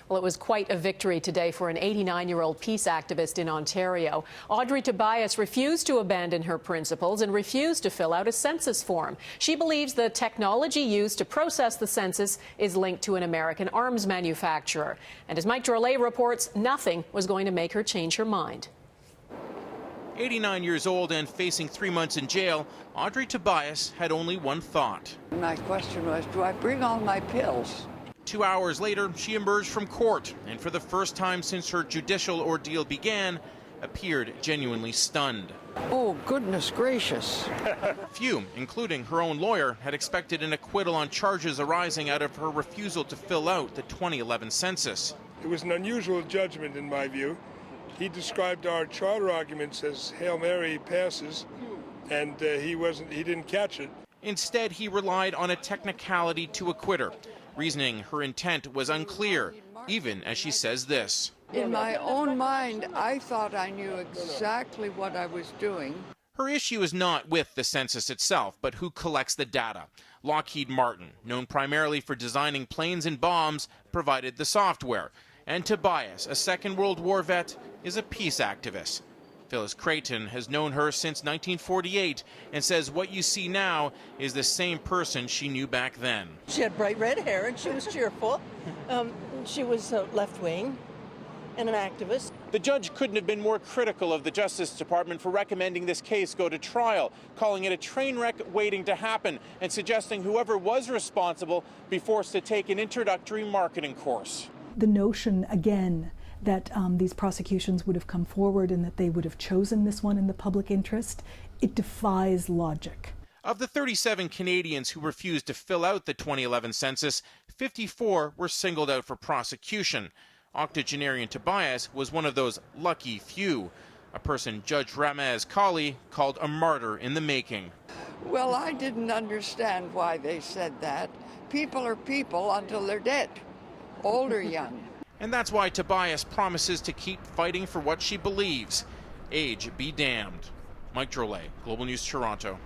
Well, it was quite a victory today for an 89-year-old peace activist in Ontario. Audrey Tobias refused to abandon her principles and refused to fill out a census form. She believes the technology used to process the census is linked to an American arms manufacturer. And as Mike Drolet reports, nothing was going to make her change her mind. 89 years old and facing 3 months in jail, Audrey Tobias had only one thought. My question was, do I bring all my pills? 2 hours later, she emerged from court and for the first time since her judicial ordeal began, appeared genuinely stunned. Oh, goodness gracious. Few, including her own lawyer, had expected an acquittal on charges arising out of her refusal to fill out the 2011 census. It was an unusual judgment in my view. He described our charter arguments as Hail Mary passes, and he didn't catch it. Instead, he relied on a technicality to acquit her, reasoning her intent was unclear, even as she says this. In my own mind, I thought I knew exactly what I was doing. Her issue is not with the census itself, but who collects the data. Lockheed Martin, known primarily for designing planes and bombs, provided the software. And Tobias, a Second World War vet, is a peace activist. Phyllis Creighton has known her since 1948 and says what you see now is the same person she knew back then. She had bright red hair and she was cheerful. She was left-wing and an activist. The judge couldn't have been more critical of the Justice Department for recommending this case go to trial, calling it a train wreck waiting to happen, and suggesting whoever was responsible be forced to take an introductory marketing course. The notion, again, that these prosecutions would have come forward and that they would have chosen this one in the public interest, it defies logic. Of the 37 Canadians who refused to fill out the 2011 census, 54 were singled out for prosecution. Octogenarian Tobias was one of those lucky few, a person Judge Ramez Kali called a martyr in the making. Well, I didn't understand why they said that. People are people until they're dead, old or young. And that's why Tobias promises to keep fighting for what she believes. Age be damned. Mike Drolet, Global News, Toronto.